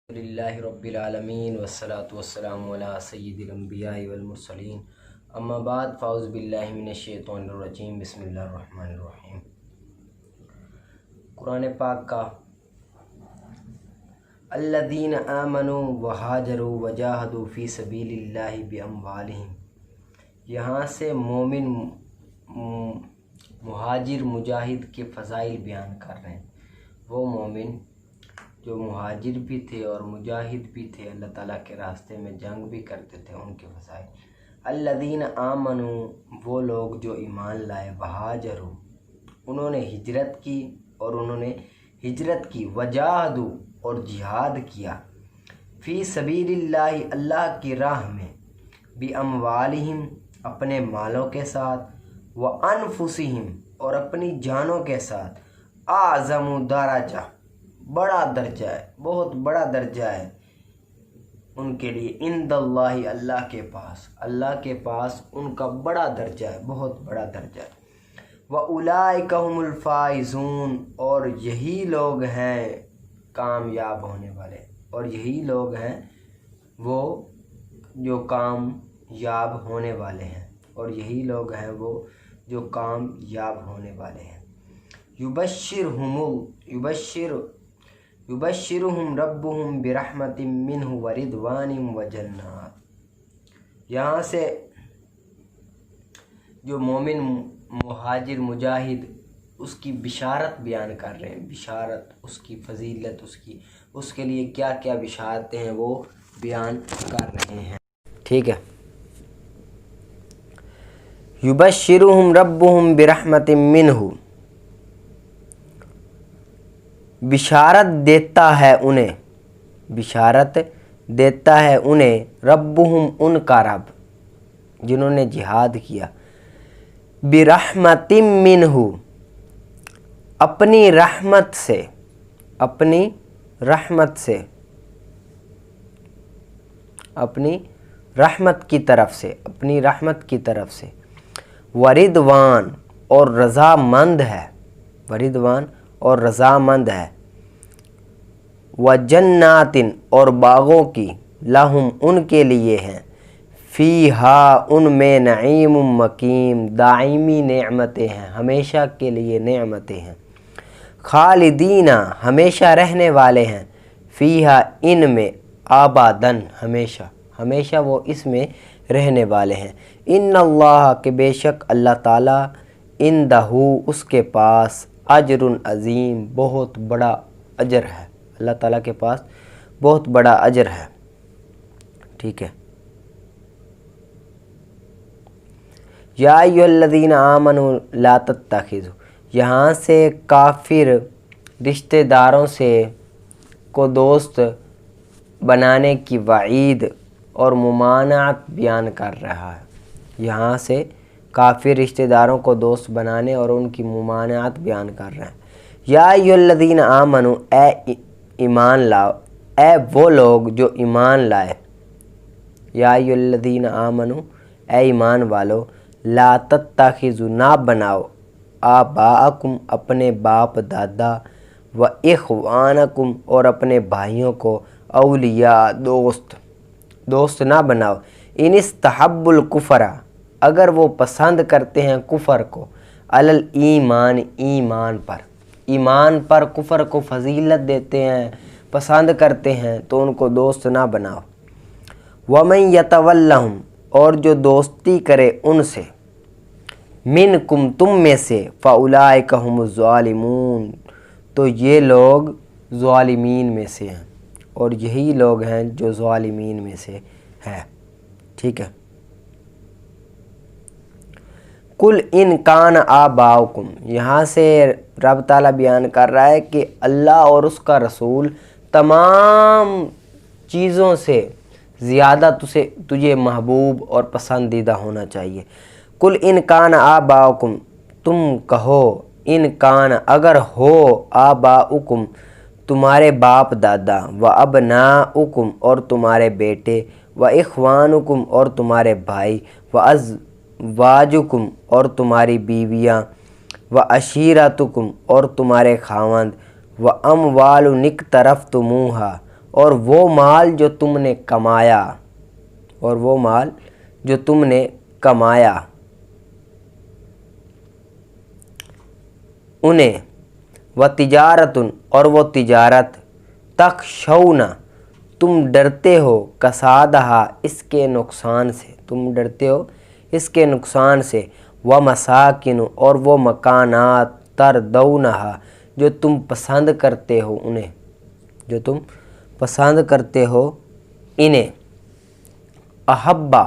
للہ رب العالمین والصلاة والسلام علی سید الانبیاء والمرسلین اما بعد فاعوذ باللہ من الشیطان الرجیم بسم اللہ الرحمن الرحیم۔ قرآن پاک کا الذین آمنوا وہاجروا وجاہدوا فی سبیل اللہ باموالہم، یہاں سے مومن مہاجر مجاہد کے فضائل بیان کر رہے ہیں۔ وہ مومن جو مہاجر بھی تھے اور مجاہد بھی تھے، اللہ تعالیٰ کے راستے میں جنگ بھی کرتے تھے، ان کے فضائل۔ الذین آمنوا، وہ لوگ جو ایمان لائے، وہاجروا، انہوں نے ہجرت کی، وجاہدوا، اور جہاد کیا، فی سبیل اللہ، اللہ کی راہ میں، باموالہم، اپنے مالوں کے ساتھ، وانفسہم، اور اپنی جانوں کے ساتھ، اعظم درجہ، بڑا درجہ ہے، بہت بڑا درجہ ہے ان کے لیے، عند اللہ، اللہ کے پاس ان کا بڑا درجہ ہے، بہت بڑا درجہ ہے۔ وَأُولَئِكَ هُمُ الْفَائِزُونَ، اور یہی لوگ ہیں کامیاب ہونے والے، اور یہی لوگ ہیں وہ جو کامیاب ہونے والے ہیں، اور یہی لوگ ہیں وہ جو کامیاب ہونے والے ہیں۔ یبشرہم ربہم برحمت منہ ورضوان وجنات، یہاں سے جو مومن مہاجر مجاہد اس کی بشارت بیان کر رہے ہیں، بشارت، اس کی فضیلت، اس کے لیے کیا کیا بشارتیں ہیں وہ بیان کر رہے ہیں، ٹھیک ہے۔ یبشرہم ربہم برحمت منہ، بشارت دیتا ہے انہیں ربہم، ان کا رب، جنہوں نے جہاد کیا، برحمت منہ، اپنی رحمت کی طرف سے، ورضوان، اور رضامند ہے، وجنات، اور باغوں کی، لہم، ان کے لیے ہیں، فیہا، ان میں، نعیم مقیم، دائمی نعمتیں ہیں، ہمیشہ کے لیے نعمتیں ہیں، خالدین، ہمیشہ رہنے والے ہیں، فیہا، ان میں، آبادن، ہمیشہ وہ اس میں رہنے والے ہیں۔ ان اللہ، کہ بے شک اللہ تعالیٰ، عندہ، اس کے پاس، اجر عظیم، بہت بڑا اجر ہے، اللہ تعالیٰ کے پاس بہت بڑا اجر ہے، ٹھیک ہے۔ یا ایھا الذین آمنوا لا تتخذوا، یہاں سے کافر رشتہ داروں کو دوست بنانے کی وعید اور ممانعت بیان کر رہا ہے، یہاں سے کافر رشتہ داروں کو دوست بنانے اور ان کی ممانعت بیان کر رہے ہیں۔ یا ایھا الذین آمنوا، اے ایمان لاؤ، اے وہ لوگ جو ایمان لائے، یا ایھا الذین آمنوا، اے ایمان والو، لا تتخذوا، نہ بناؤ، آباءکم، اپنے باپ دادا، و اخوانکم، اور اپنے بھائیوں کو، اولیاء، دوست نہ بناؤ، ان استحبوا الکفر، اگر وہ پسند کرتے ہیں کفر کو، علی الایمان، ایمان پر کفر کو فضیلت دیتے ہیں، پسند کرتے ہیں، تو ان کو دوست نہ بناؤ۔ ومن یتولہم، اور جو دوستی کرے ان سے، منکم، تم میں سے، فاولئک ھم الظالمون، تو یہ لوگ ظالمین میں سے ہیں، اور یہی لوگ ہیں جو ظالمین میں سے ہیں، ٹھیک ہے۔ قل ان کان آباؤکم، یہاں سے رب تعالیٰ بیان کر رہا ہے کہ اللہ اور اس کا رسول تمام چیزوں سے زیادہ تجھے محبوب اور پسندیدہ ہونا چاہیے۔ قل ان کان آباؤکم، تم کہو، ان کان، اگر ہو، آباؤکم، تمہارے باپ دادا، و ابناؤکم، اور تمہارے بیٹے، و اخوانکم، اور تمہارے بھائی، و ازواجکم، اور تمہاری بیویاں، و عشیرتکم، اور تمہارے خاوند، و اموال اقترفتموہا، اور وہ مال جو تم نے کمایا، اور وہ مال جو تم نے کمایا انہیں، وتجارت، اور وہ تجارت، تخشون، تم ڈرتے ہو، کسادہا، اس کے نقصان سے، تم ڈرتے ہو اس کے نقصان سے، ومساکن، اور وہ مکانات، تردونہا، جو تم پسند کرتے ہو انہیں، جو تم پسند کرتے ہو انہیں، احبا،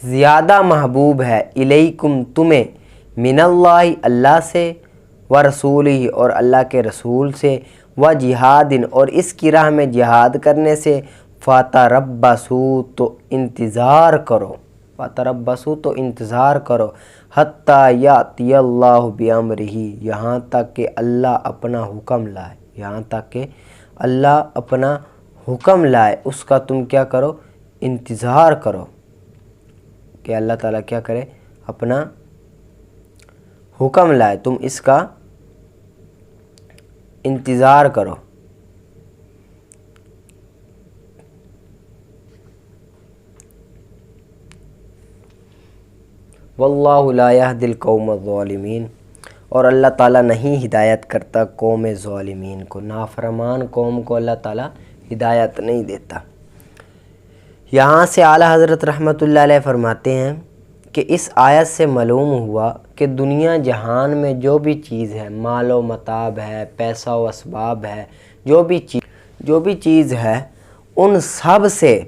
زیادہ محبوب ہے، الیکم، تمہیں، من اللہ، اللہ سے، ورسولہ، اور اللہ کے رسول سے، وجہاد، اور اس کی راہ میں جہاد کرنے سے، فتربصوا، تو انتظار کرو، فتربصوا، تو انتظار کرو، حتیٰ یاتی اللہ بامرہ، یہاں تک کہ اللہ اپنا حکم لائے، یہاں تک کہ اللہ اپنا حکم لائے، اس کا تم کیا کرو، انتظار کرو، کہ اللہ تعالیٰ کیا کرے، اپنا حکم لائے، تم اس کا انتظار کرو۔ واللہ لا یہدی القوم الظالمین، اور اللہ تعالیٰ نہیں ہدایت کرتا قوم ظالمین کو، نافرمان قوم کو اللہ تعالیٰ ہدایت نہیں دیتا۔ یہاں سے اعلیٰ حضرت رحمۃ اللہ علیہ فرماتے ہیں کہ اس آیت سے معلوم ہوا کہ دنیا جہان میں جو بھی چیز ہے، مال و متاع ہے، پیسہ و اسباب ہے، جو بھی چیز ہے، ان سب سے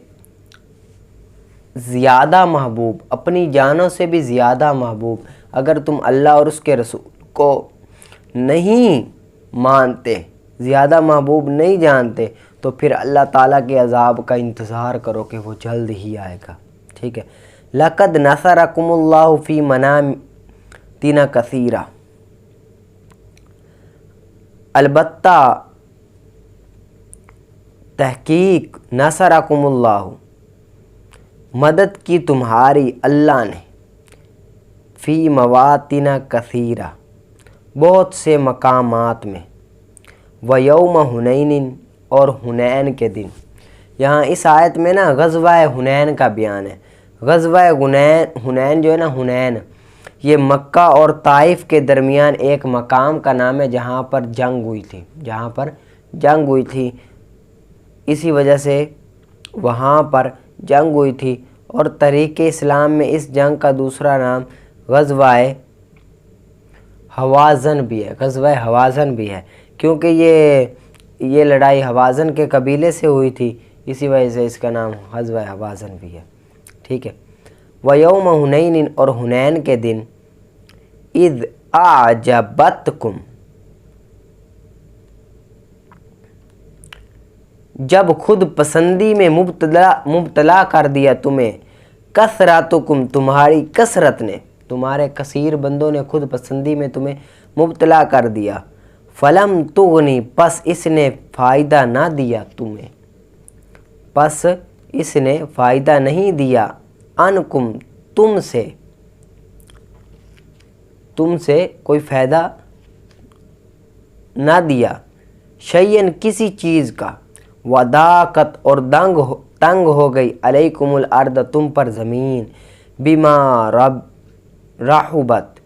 زیادہ محبوب، اپنی جانوں سے بھی زیادہ محبوب، اگر تم اللہ اور اس کے رسول کو نہیں مانتے، زیادہ محبوب نہیں جانتے، تو پھر اللہ تعالیٰ کے عذاب کا انتظار کرو کہ وہ جلد ہی آئے گا، ٹھیک ہے۔ لَقَدْ نَصَرَكُمُ اللَّهُ فِي مَنَامِنَ كَثِيرًا، البتہ تحقیق، نصرکم اللہ، مدد کی تمہاری اللہ نے، فی مواطن کثیرہ، بہت سے مقامات میں، ویوم حنین، اور حنین کے دن۔ یہاں اس آیت میں نا غزوہ حنین کا بیان ہے۔ غزوہ حنین جو ہے نا، حنین، یہ مکہ اور طائف کے درمیان ایک مقام کا نام ہے جہاں پر جنگ ہوئی تھی، جہاں پر جنگ ہوئی تھی، اسی وجہ سے وہاں پر جنگ ہوئی تھی۔ اور تاریخ اسلام میں اس جنگ کا دوسرا نام غزوہ حوازن بھی ہے، غزوہ حوازن بھی ہے، کیونکہ یہ لڑائی حوازن کے قبیلے سے ہوئی تھی، اسی وجہ سے اس کا نام غزوہ حوازن بھی ہے، ٹھیک ہے۔ وَيَوْمَ حُنَيْنٍ، اور حنین کے دن، اِذْ أَعْجَبَتْكُمْ، جب خود پسندی میں مبتلا کر دیا تمہیں، کثرتکم، تمہاری کثرت نے، تمہارے کثیر بندوں نے خود پسندی میں تمہیں مبتلا کر دیا، فلم تغنی، پس اس نے فائدہ نہ دیا تمہیں، پس اس نے فائدہ نہیں دیا، عنکم، تم سے کوئی فائدہ نہ دیا، شیئن، کسی چیز کا، وضاقت، اور تنگ ہو گئی، علیکم الارض، تم پر زمین، بما رحبت،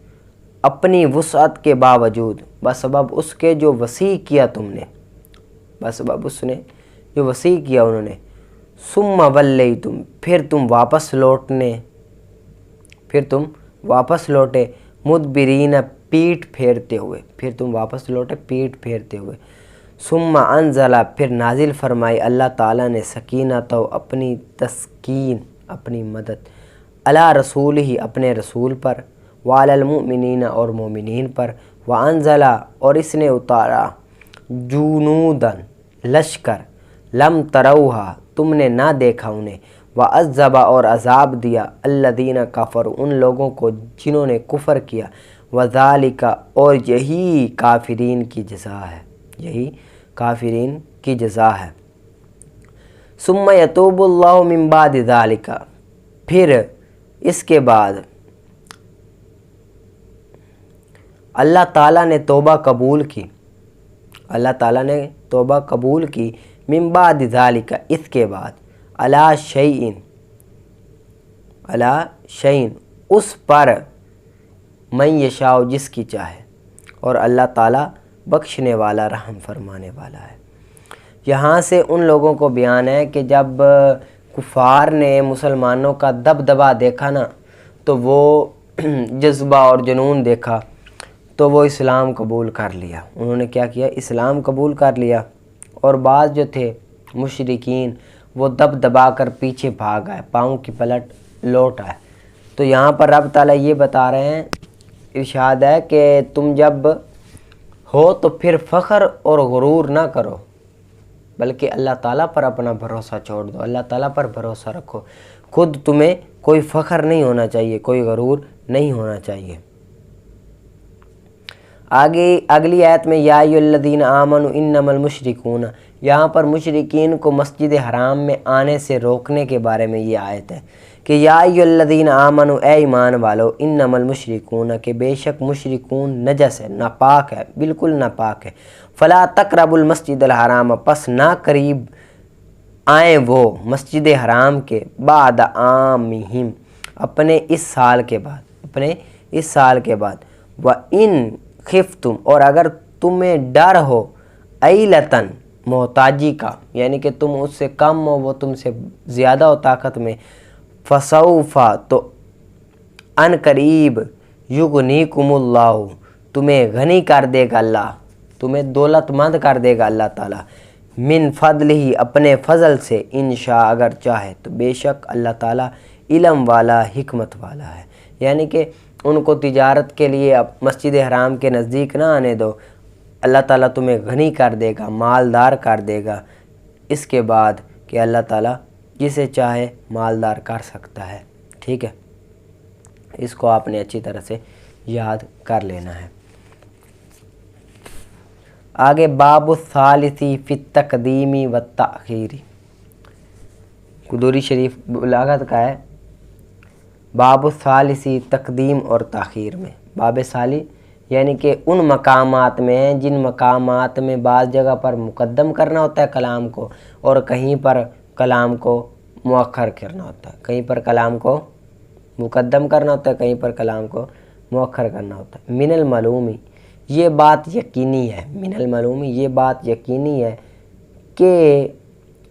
اپنی وسعت کے باوجود، بسبب اس کے جو وسیع کیا تم نے، بسبب اس نے جو وسیع کیا انہوں نے، ثم ولیتم، پھر تم واپس لوٹے، مدبرین، پیٹ پھیرتے ہوئے، پھر تم واپس لوٹے پیٹ پھیرتے ہوئے، ثم انزل، پھر نازل فرمائی اللہ تعالیٰ نے، سکینت، اپنی تسکین، اپنی مدد، علی رسول ہی، اپنے رسول پر، وعلی المؤمنین، اور مومنین پر، وانزل، اور اس نے اتارا، جنوداً، لشکر، لم تروہا، تم نے نہ دیکھا انہیں، وعذب، اور عذاب دیا، الذین کفروا، ان لوگوں کو جنہوں نے کفر کیا، وذالک، اور یہی کافرین کی جزا ہے، یہی کافرین کی جزا ہے۔ ثم یتوب اللہ من بعد ذالک، پھر اس کے بعد اللہ تعالیٰ نے توبہ قبول کی، اللہ تعالیٰ نے توبہ قبول کی، من بعد ذالک اس کے بعد علی شیء اس پر من یشاء جس کی چاہے، اور اللہ تعالیٰ بخشنے والا رحم فرمانے والا ہے۔ یہاں سے ان لوگوں کو بیان ہے کہ جب کفار نے مسلمانوں کا دبدبا دیکھا نا تو وہ جذبہ اور جنون دیکھا تو وہ اسلام قبول کر لیا۔ انہوں نے کیا کیا؟ اسلام قبول کر لیا، اور بعض جو تھے مشرکین وہ دبا کر پیچھے بھاگ آئے، پاؤں کی پلٹ لوٹ آئے۔ تو یہاں پر رب تعالیٰ یہ بتا رہے ہیں، ارشاد ہے کہ تم جب ہو تو پھر فخر اور غرور نہ کرو، بلکہ اللہ تعالیٰ پر اپنا بھروسہ چھوڑ دو، اللہ تعالیٰ پر بھروسہ رکھو۔ خود تمہیں کوئی فخر نہیں ہونا چاہیے، کوئی غرور نہیں ہونا چاہیے۔ آگے اگلی آیت میں یا ایھا الذین آمنوا انما المشرکون، یہاں پر مشرکین کو مسجد حرام میں آنے سے روکنے کے بارے میں یہ آیت ہے کہ یا ایھا الذین آمنوا اے ایمان والو، انما المشرکون کہ بے شک مشرکون نجس ہے، ناپاک ہے، بالکل ناپاک ہے، فلا تقربوا المسجد الحرام پس نہ قریب آئیں وہ مسجد حرام کے، بعد عامہم اپنے اس سال کے بعد، وَإِن خفتم اور اگر تمہیں ڈر ہو، عیلتن محتاجی کا، یعنی کہ تم اس سے کم ہو وہ تم سے زیادہ ہو طاقت میں، فسوف تو ان قریب، یغنیکم اللہ تمہیں غنی کر دے گا اللہ، تمہیں دولت مند کر دے گا اللہ تعالیٰ، من فضلہ اپنے فضل سے، انشاء اگر چاہے تو، بے شک اللہ تعالیٰ علم والا حکمت والا ہے۔ یعنی کہ ان کو تجارت کے لیے اب مسجد حرام کے نزدیک نہ آنے دو، اللہ تعالیٰ تمہیں غنی کر دے گا، مالدار کر دے گا، اس کے بعد کہ اللہ تعالیٰ جسے چاہے مالدار کر سکتا ہے۔ ٹھیک ہے، اس کو آپ نے اچھی طرح سے یاد کر لینا ہے۔ آگے باب الثالثی فی التقدیم والتأخیر، قدوری شریف بلاغت کا ہے، باب الثالثی تقدیم اور تاخیر میں، باب ثالث یعنی کہ ان مقامات میں ہیں جن مقامات میں بعض جگہ پر مقدم کرنا ہوتا ہے کلام کو، اور کہیں پر کلام کو مؤخر کرنا ہوتا ہے، کہیں پر کلام کو مقدم کرنا ہوتا ہے، کہیں پر کلام کو مؤخر کرنا ہوتا ہے۔ من المعلومی یہ بات یقینی ہے، من المعلومی یہ بات یقینی ہے کہ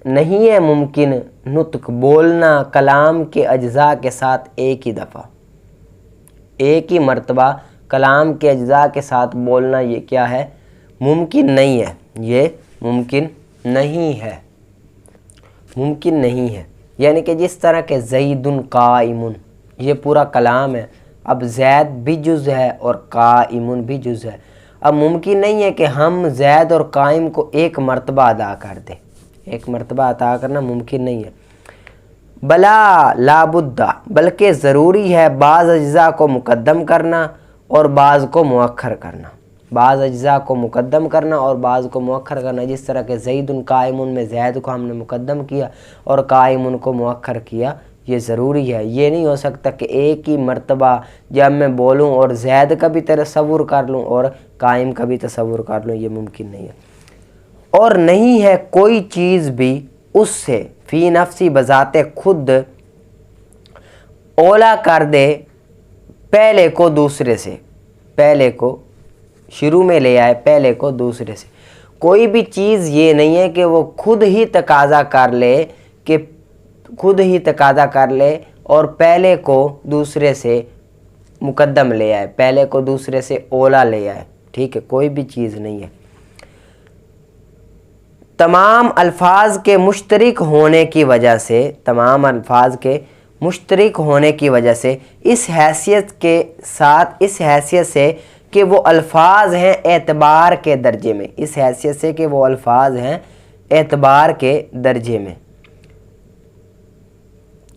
نہیں ہے ممکن نطق بولنا کلام کے اجزاء کے ساتھ ایک ہی دفعہ، ایک ہی مرتبہ کلام کے اجزاء کے ساتھ بولنا، یہ کیا ہے؟ ممکن نہیں ہے، یہ ممکن نہیں ہے، ممکن نہیں ہے۔ یعنی کہ جس طرح کہ زید قائم یہ پورا کلام ہے، اب زید بھی جز ہے اور قائم بھی جز ہے، اب ممکن نہیں ہے کہ ہم زید اور قائم کو ایک مرتبہ ادا کر دیں، ایک مرتبہ ادا کرنا ممکن نہیں ہے۔ بلا لابد بلکہ ضروری ہے بعض اجزاء کو مقدم کرنا اور بعض کو مؤخر کرنا، بعض اجزاء کو مقدم کرنا اور بعض کو مؤخر کرنا، جس طرح کہ زید قائم میں زید کو ہم نے مقدم کیا اور قائم کو مؤخر کیا، یہ ضروری ہے۔ یہ نہیں ہو سکتا کہ ایک ہی مرتبہ جب میں بولوں اور زید کا بھی تصور کر لوں اور قائم کا بھی تصور کر لوں، یہ ممکن نہیں ہے۔ اور نہیں ہے کوئی چیز بھی اس سے فی نفسی بذات خود اولا کر دے پہلے کو دوسرے سے، پہلے کو شروع میں لے آئے پہلے کو دوسرے سے، کوئی بھی چیز یہ نہیں ہے کہ وہ خود ہی تقاضا کر لے، کہ خود ہی تقاضا کر لے اور پہلے کو دوسرے سے مقدم لے آئے، پہلے کو دوسرے سے اولا لے آئے۔ ٹھیک ہے، کوئی بھی چیز نہیں ہے۔ تمام الفاظ کے مشترک ہونے کی وجہ سے، تمام الفاظ کے مشترک ہونے کی وجہ سے، اس حیثیت کے ساتھ، اس حیثیت سے کہ وہ الفاظ ہیں اعتبار کے درجے میں، اس حیثیت سے کہ وہ الفاظ ہیں اعتبار کے درجے میں،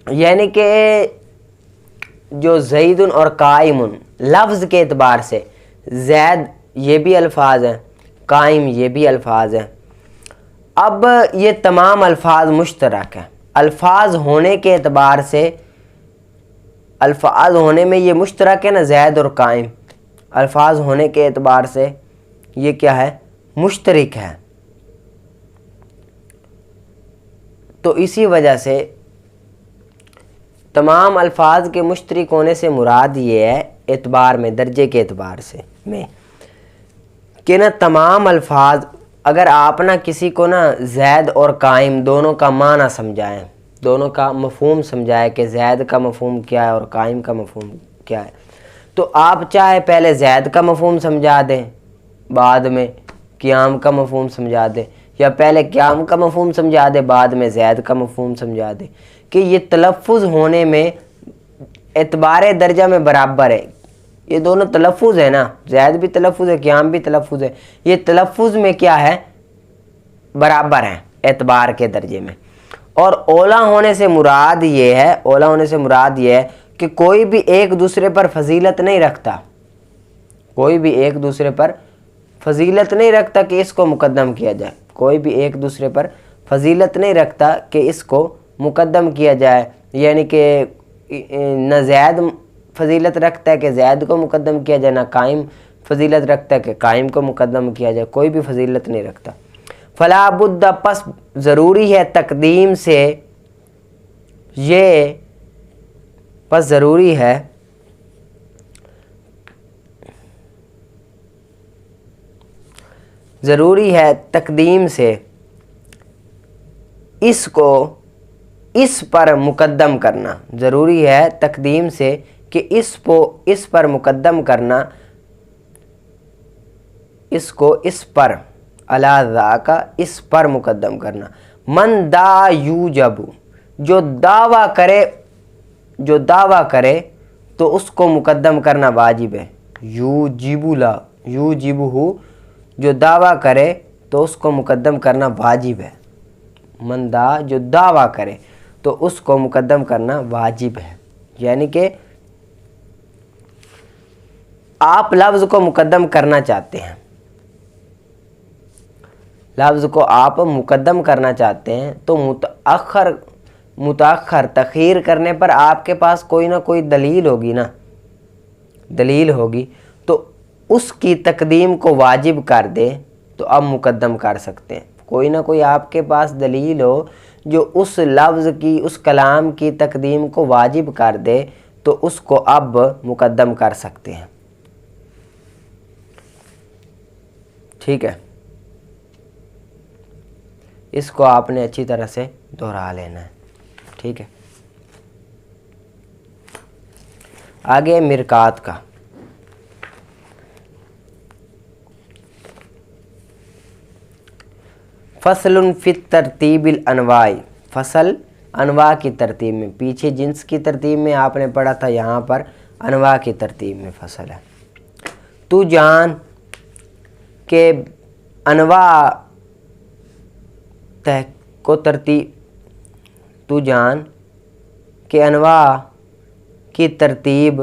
یعنی کہ جو زید اور قائم لفظ کے اعتبار سے، زید یہ بھی الفاظ ہیں، قائم یہ بھی الفاظ ہیں، اب یہ تمام الفاظ مشترک ہیں، الفاظ ہونے کے اعتبار سے، الفاظ ہونے میں یہ مشترک ہے نا، زید اور قائم الفاظ ہونے کے اعتبار سے یہ کیا ہے؟ مشترک ہے۔ تو اسی وجہ سے تمام الفاظ کے مشترک ہونے سے مراد یہ ہے اعتبار میں، درجے کے اعتبار سے میں، کہ نا تمام الفاظ اگر آپ نا کسی کو نا زید اور قائم دونوں کا معنی سمجھائیں، دونوں کا مفہوم سمجھائیں کہ زید کا مفہوم کیا ہے اور قائم کا مفہوم کیا ہے، تو آپ چاہے پہلے زید کا مفہوم سمجھا دیں، بعد میں قیام کا مفہوم سمجھا دیں، یا پہلے قیام کا مفہوم سمجھا دیں بعد میں زید کا مفہوم سمجھا دیں، کہ یہ تلفظ ہونے میں اعتبار درجہ میں برابر ہے. یہ دونوں تلفظ ہے نا، زید بھی تلفظ ہے، قیام بھی تلفظ ہے، یہ تلفظ میں کیا ہے، برابر ہیں اعتبار کے درجے میں. اور اولا ہونے سے مراد یہ ہے، اولا ہونے سے مراد یہ ہے کہ کوئی بھی ایک دوسرے پر فضیلت نہیں رکھتا، کوئی بھی ایک دوسرے پر فضیلت نہیں رکھتا کہ اس کو مقدم کیا جائے، کوئی بھی ایک دوسرے پر فضیلت نہیں رکھتا کہ اس کو مقدم کیا جائے. یعنی کہ نہ زید فضیلت رکھتا ہے کہ زید کو مقدم کیا جائے، نہ قائم فضیلت رکھتا ہے کہ قائم کو مقدم کیا جائے، کوئی بھی فضیلت نہیں رکھتا. فلا بد، پس ضروری ہے تقدیم سے، یہ پس ضروری ہے تقدیم سے اس کو اس پر مقدم کرنا، ضروری ہے تقدیم سے کہ اس پر مقدم کرنا، اس کو اس پر علی ذاک اس پر مقدم کرنا. من دا یوجب، جو دعویٰ کرے تو اس کو مقدم کرنا واجب ہے. یوجبہ، جو دعویٰ کرے تو اس کو مقدم کرنا واجب ہے. من دا، جو دعویٰ کرے تو اس کو مقدم کرنا واجب ہے. یعنی کہ آپ لفظ کو مقدم کرنا چاہتے ہیں، لفظ کو آپ مقدم کرنا چاہتے ہیں تو متأخر تخیر کرنے پر آپ کے پاس کوئی نہ کوئی دلیل ہوگی تو اس کی تقدیم کو واجب کر دے تو اب مقدم کر سکتے ہیں. کوئی نہ کوئی آپ کے پاس دلیل ہو جو اس لفظ کی، اس کلام کی تقدیم کو واجب کر دے تو اس کو اب مقدم کر سکتے ہیں. ٹھیک ہے، اس کو آپ نے اچھی طرح سے دہرا لینا ہے. ٹھیک ہے، آگے مرکات کا. فصل فی ترتیب الانواع، فصل انواع کی ترتیب میں. پیچھے جنس کی ترتیب میں آپ نے پڑھا تھا، یہاں پر انواع کی ترتیب میں فصل ہے. تو جان کہ انواع کو ترتیب، تو جان کہ انواع کی ترتیب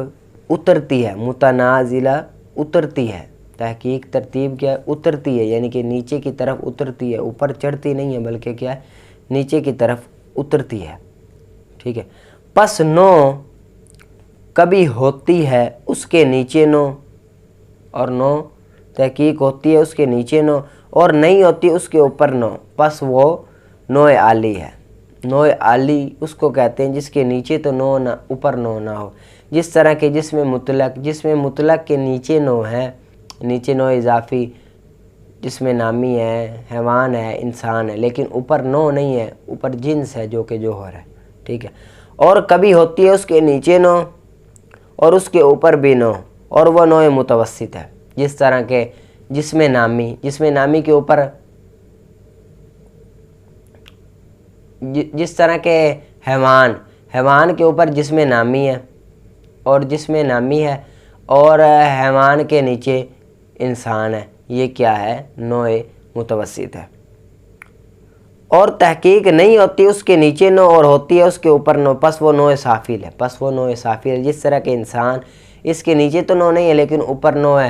اترتی ہے، متنازلہ اترتی ہے. تحقیق ترتیب کیا ہے، اترتی ہے، یعنی کہ نیچے کی طرف اترتی ہے، اوپر چڑھتی نہیں ہے بلکہ کیا ہے، نیچے کی طرف اترتی ہے. ٹھیک ہے، پس نو کبھی ہوتی ہے اس کے نیچے نو، اور نو تحقیق ہوتی ہے اس کے نیچے نو، اور نہیں ہوتی اس کے اوپر نو، پس وہ نوع عالی ہے. نوع عالی اس کو کہتے ہیں جس کے نیچے تو نو نہ، اوپر نو نہ ہو. جس طرح کہ جس میں مطلق کے نیچے نو ہے، نیچے نو اضافی، جس میں نامی ہے، حیوان ہے، انسان ہے، لیکن اوپر نو نہیں ہے، اوپر جنس ہے جو کہ جوہر ہے. ٹھیک ہے، اور کبھی ہوتی ہے اس کے نیچے نو اور اس کے اوپر بھی نو، اور وہ نوع متوسط ہے. جس طرح کہ جس میں نامی کے اوپر، جس طرح کہ حیوان کے اوپر جس میں نامی ہے، اور جس میں نامی ہے، اور حیوان کے نیچے انسان ہے، یہ کیا ہے، نوع متوسط ہے. اور تحقیق نہیں ہوتی اس کے نیچے نو اور ہوتی ہے اس کے اوپر نو، پس وہ نوع سافل ہے. جس طرح کہ انسان، اس کے نیچے تو نو نہیں ہے لیکن اوپر نو ہے.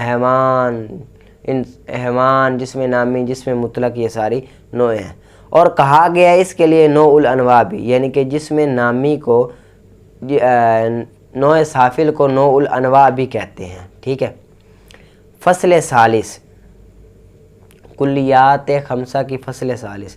حیوان، جس میں نامی، جس میں مطلق، یہ ساری نوع ہیں. اور کہا گیا اس کے لیے نوع الانواع بھی، یعنی کہ جس میں نامی کو، نوع سافل کو نوع الانواع بھی کہتے ہیں. ٹھیک ہے، فصل ثالث، کلیات خمسہ کی فصل ثالث.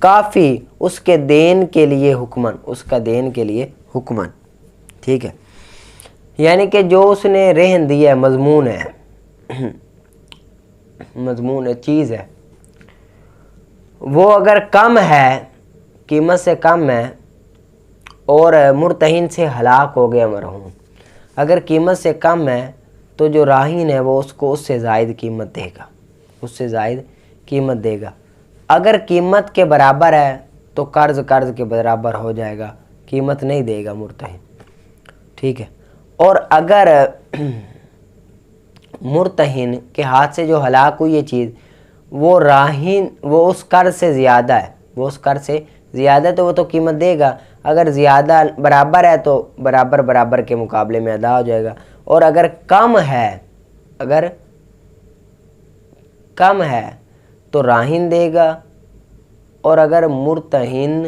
کافی اس کے دین کے لیے حکمن، اس کا دین کے لیے حکمن، ٹھیک ہے، یعنی کہ جو اس نے رہن دیا ہے، مضمون ہے، مضمون ہے، چیز ہے، وہ اگر کم ہے، قیمت سے کم ہے اور مرتہن سے ہلاک ہو گیا مرہون، اگر قیمت سے کم ہے تو جو راہین ہے وہ اس کو اس سے زائد قیمت دے گا، اس سے زائد قیمت دے گا۔ اگر قیمت کے برابر ہے تو قرض کے برابر ہو جائے گا، قیمت نہیں دے گا مرتہن، ٹھیک ہے۔ اور اگر مرتہن کے ہاتھ سے جو ہلاک ہوئی یہ چیز، وہ راہین، وہ اس قرض سے زیادہ ہے، وہ اس قرض سے زیادہ ہے تو وہ تو قیمت دے گا، اگر زیادہ برابر ہے تو برابر کے مقابلے میں ادا ہو جائے گا، اور اگر کم ہے تو راہین دے گا، اور اگر مرتہن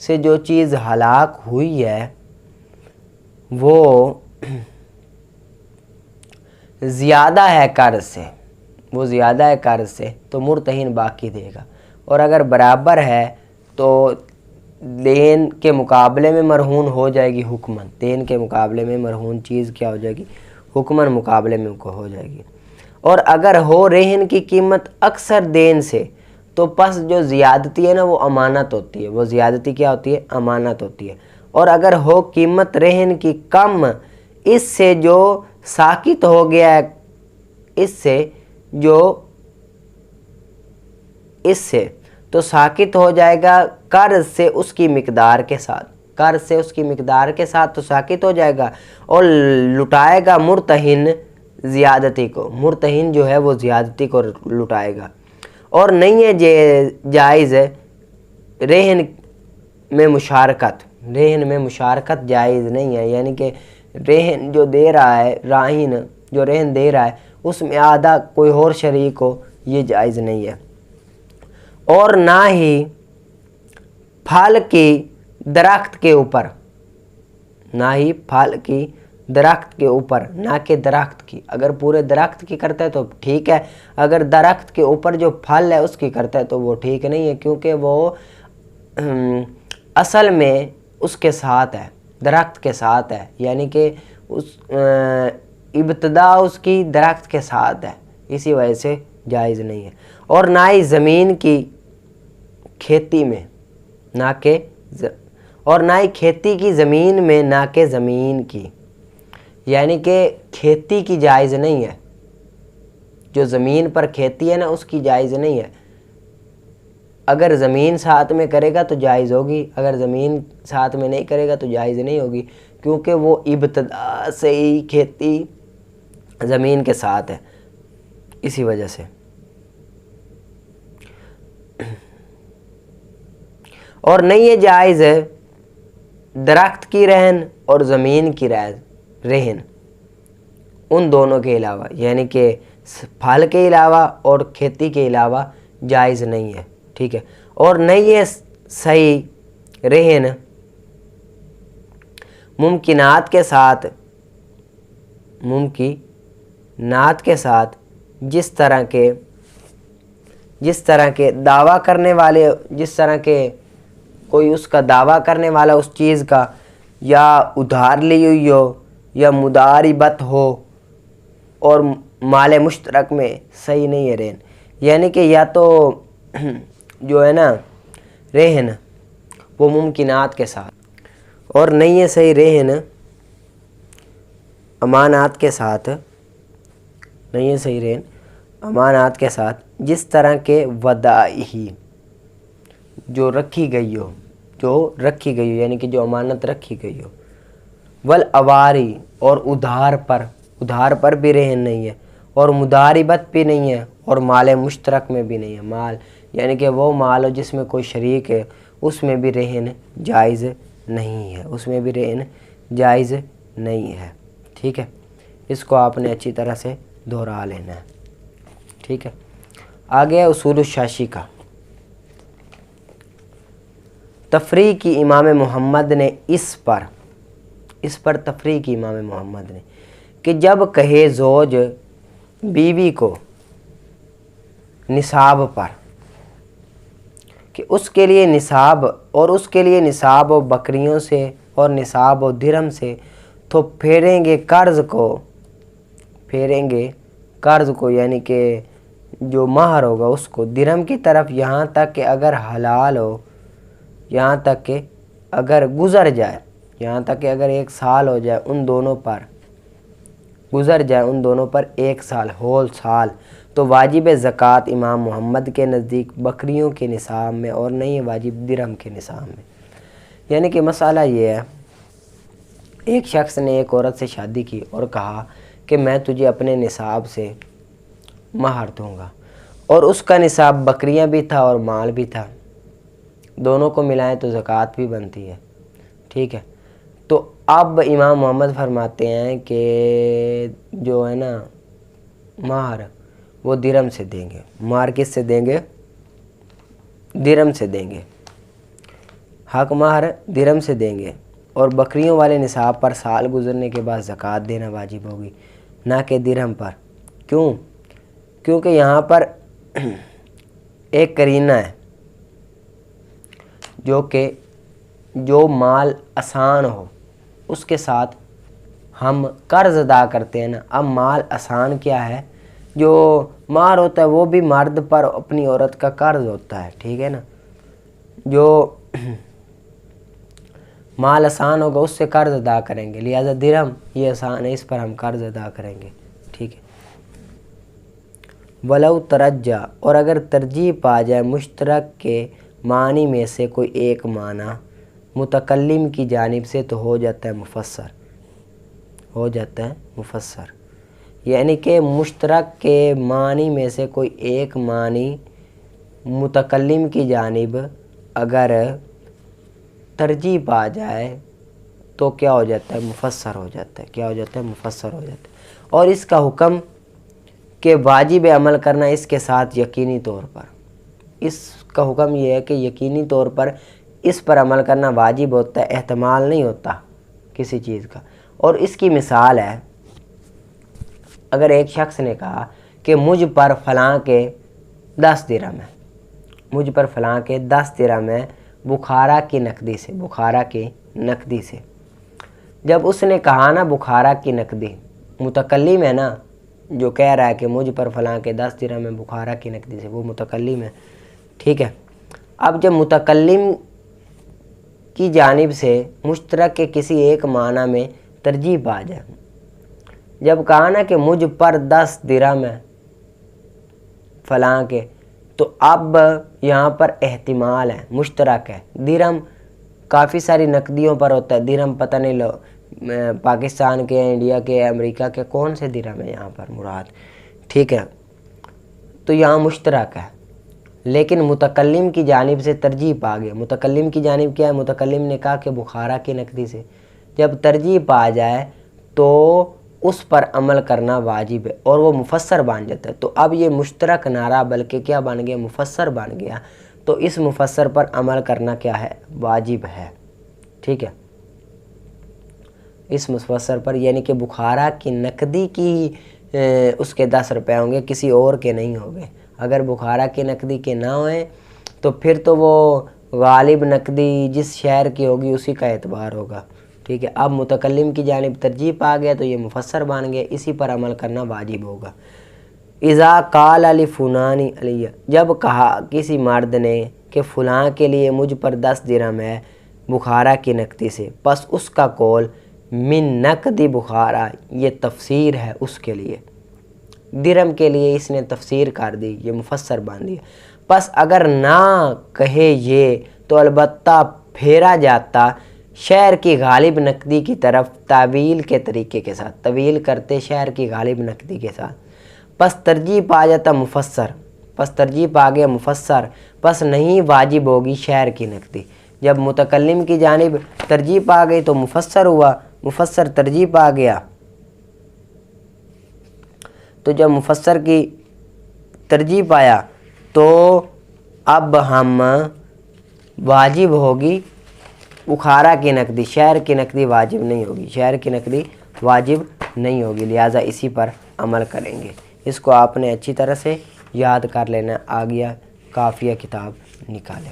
سے جو چیز ہلاک ہوئی ہے وہ زیادہ ہے قرض سے، وہ زیادہ ہے قرض سے تو مرتہن باقی دے گا، اور اگر برابر ہے تو دین کے مقابلے میں مرہون ہو جائے گی حکمن، دین کے مقابلے میں مرہون چیز کیا ہو جائے گی، حکمن مقابلے میں ہو جائے گی۔ اور اگر ہو رہن کی قیمت اکثر دین سے تو پس جو زیادتی ہے نا وہ امانت ہوتی ہے، وہ زیادتی کیا ہوتی ہے؟ امانت ہوتی ہے۔ اور اگر ہو قیمت رہن کی کم اس سے جو ساقط ہو گیا ہے، اس سے تو ساقط ہو جائے گا قرض سے اس کی مقدار کے ساتھ، قرض سے اس کی مقدار کے ساتھ تو ساقط ہو جائے گا، اور لٹائے گا مرتہن زیادتی کو، مرتہن جو ہے وہ زیادتی کو لٹائے گا۔ اور نہیں ہے جائز رہن میں مشارکت جائز نہیں ہے، یعنی کہ رہن جو دے رہا ہے، راہین جو رہن دے رہا ہے اس میں آدھا کوئی اور شریک ہو، یہ جائز نہیں ہے۔ اور نہ ہی پھل کی درخت کے اوپر، نہ ہی پھل کی درخت کے اوپر، نہ کہ درخت کی، اگر پورے درخت کی کرتا ہے تو ٹھیک ہے، اگر درخت کے اوپر جو پھل ہے اس کی کرتا ہے تو وہ ٹھیک نہیں ہے، کیونکہ وہ اصل میں اس کے ساتھ ہے، درخت کے ساتھ ہے، یعنی کہ ابتدا اس کی درخت کے ساتھ ہے، اسی وجہ سے جائز نہیں ہے۔ اور نہ ہی زمین کی کھیتی میں، اور نہ ہی کھیتی کی زمین میں، نہ کہ زمین کی، یعنی کہ کھیتی کی جائز نہیں ہے، جو زمین پر کھیتی ہے نا اس کی جائز نہیں ہے، اگر زمین ساتھ میں کرے گا تو جائز ہوگی، اگر زمین ساتھ میں نہیں کرے گا تو جائز نہیں ہوگی، کیونکہ وہ ابتدا سے ہی کھیتی زمین کے ساتھ ہے، اسی وجہ سے۔ اور نہیں ہے جائز درخت کی رہن اور زمین کی رہن، ان دونوں کے علاوہ، یعنی کہ پھل کے علاوہ اور کھیتی کے علاوہ جائز نہیں ہے، ٹھیک ہے۔ اور نہیں ہے صحیح رہن ممکنات کے ساتھ جس طرح کے دعویٰ کرنے والے، جس طرح کے کوئی اس کا دعویٰ کرنے والا اس چیز کا، یا ادھار لی ہوئی ہو، یا مداربت ہو، اور مال مشترک میں صحیح نہیں ہے رہن، یعنی کہ یا تو جو ہے نا رہن وہ ممکنات کے ساتھ، اور نہیں ہے صحیح رہن امانات کے ساتھ، نہیں ہے صحیح رہن امانات کے ساتھ، جس طرح کے ودائعی جو رکھی گئی ہو، یعنی کہ جو امانت رکھی گئی ہو، والاواری اور ادھار پر بھی رہن نہیں ہے، اور مداربت بھی نہیں ہے، اور مال مشترک میں بھی نہیں ہے، مال یعنی کہ وہ مال جس میں کوئی شریک ہے اس میں بھی رہن جائز نہیں ہے، اس میں بھی رہن جائز نہیں ہے، ٹھیک ہے۔ اس کو آپ نے اچھی طرح سے دہرا لینا ہے، ٹھیک ہے۔ آگے ہے اصول الشاشی کا۔ تفریح کی امام محمد نے اس پر تفریح کی امام محمد نے کہ جب کہے زوج بیوی کو نصاب پر کہ اس کے لیے نصاب و بکریوں سے اور نصاب و درہم سے، تو پھیریں گے قرض کو یعنی کہ جو مہر ہوگا اس کو درہم کی طرف، یہاں تک کہ اگر حلال ہو، یہاں تک کہ اگر گزر جائے، یہاں تک کہ اگر 1 سال ہو جائے ان دونوں پر 1 سال ہول سال، تو واجب زکوٰۃ امام محمد کے نزدیک بکریوں کے نصاب میں اور نہیں واجب درہم کے نصاب میں۔ یعنی کہ مسئلہ یہ ہے، ایک شخص نے ایک عورت سے شادی کی اور کہا کہ میں تجھے اپنے نصاب سے مہر دوں گا، اور اس کا نصاب بکریاں بھی تھا اور مال بھی تھا، دونوں کو ملائیں تو زکوٰۃ بھی بنتی ہے، ٹھیک ہے۔ تو اب امام محمد فرماتے ہیں کہ جو ہے نا مہر وہ درہم سے دیں گے۔ مہر کس سے دیں گے؟ درہم سے دیں گے، حق مہر درہم سے دیں گے، اور بکریوں والے نصاب پر سال گزرنے کے بعد زکوٰۃ دینا واجب ہوگی، نہ کہ درہم پر۔ کیونکہ یہاں پر ایک قرینہ ہے جو مال آسان ہو اس کے ساتھ ہم قرض ادا کرتے ہیں نا۔ اب مال آسان کیا ہے؟ جو مہر ہوتا ہے وہ بھی مرد پر اپنی عورت کا قرض ہوتا ہے، ٹھیک ہے نا۔ جو مال آسان ہوگا اس سے قرض ادا کریں گے، لہذا درہم یہ آسان ہے، اس پر ہم قرض ادا کریں گے، ٹھیک ہے۔ ولو ترجع، اور اگر ترجیح پا جائے مشترک کے معنی میں سے کوئی ایک معنی متکلم کی جانب سے، تو ہو جاتا ہے مفسر، یعنی کہ مشترک کے معنی میں سے کوئی ایک معنی متکلم کی جانب اگر ترجیح پا جائے تو کیا ہو جاتا ہے؟ مفسر ہو جاتا ہے۔ اور اس کا حکم کہ واجب عمل کرنا اس کے ساتھ یقینی طور پر، اس کا حکم یہ ہے کہ یقینی طور پر اس پر عمل کرنا واجب ہوتا ہے، احتمال نہیں ہوتا کسی چیز کا۔ اور اس کی مثال ہے، اگر ایک شخص نے کہا کہ مجھ پر فلاں کے 10 درہم ہے بخارا کی نقدی سے، جب اس نے کہا نا بخارا کی نقدی، متکلم ہے نا جو کہہ رہا ہے کہ مجھ پر فلاں کے 10 درہم ہے بخارا کی نقدی سے، وہ متکلم ہے، ٹھیک ہے۔ اب جب متکلم کی جانب سے مشترک کے کسی ایک معنی میں ترجیح پا جائے، جب کہا نا کہ مجھ پر 10 درہم ہے فلاں کے، تو اب یہاں پر احتمال ہے، مشترک ہے۔ درہم کافی ساری نقدیوں پر ہوتا ہے، درہم پتہ نہیں لو پاکستان کے، انڈیا کے، امریکہ کے کون سے درہم ہے یہاں پر مراد، ٹھیک ہے۔ تو یہاں مشترک ہے، لیکن متکلم کی جانب سے ترجیح پا گیا۔ متکلم کی جانب کیا ہے؟ متکلم نے کہا کہ بخارا کی نقدی سے، جب ترجیح پا جائے تو اس پر عمل کرنا واجب ہے اور وہ مفسر بن جاتا ہے۔ تو اب یہ مشترک نعرہ بلکہ کیا بن گیا؟ مفسر بن گیا۔ تو اس مفسر پر عمل کرنا کیا ہے؟ واجب ہے، ٹھیک ہے۔ اس مفسر پر یعنی کہ بخارا کی نقدی کی اس کے 10 روپے ہوں گے، کسی اور کے نہیں ہوں گے۔ اگر بخارا کی نقدی کے نہ ہوئے تو پھر تو وہ غالب نقدی جس شہر کی ہوگی اسی کا اعتبار ہوگا، ٹھیک ہے۔ اب متکلم کی جانب ترجیح پا گیا تو یہ مفسر بن گیا، اسی پر عمل کرنا واجب ہوگا۔ اذا قال لفلان علیہ، جب کہا کسی مرد نے کہ فلاں کے لیے مجھ پر 10 درہم ہے بخارا کی نقدی سے، پس اس کا قول من نقد بخارا، یہ تفسیر ہے اس کے لیے، درہم کے لیے اس نے تفسیر کر دی، یہ مفسر بن دیا۔ پس اگر نہ کہے یہ تو البتہ پھیرا جاتا شہر کی غالب نقدی کی طرف تعویل کے طریقے کے ساتھ، طویل کرتے شہر کی غالب نقدی کے ساتھ۔ پس ترجیح پا جاتا مفسر، پس ترجیح پا گیا مفسر، پس نہیں واجب ہوگی شہر کی نقدی۔ جب متکلم کی جانب ترجیح پا گئی تو مفسر ہوا، مفسر ترجیح پا گیا، تو جب مفسر کی ترجیح پایا تو اب ہم واجب ہوگی بخارا کی نقدی، شہر کی نقدی واجب نہیں ہوگی، شہر کی نقدی واجب نہیں ہوگی، لہٰذا اسی پر عمل کریں گے۔ اس کو آپ نے اچھی طرح سے یاد کر لینا، آ گیا کافیہ کتاب نکالیں۔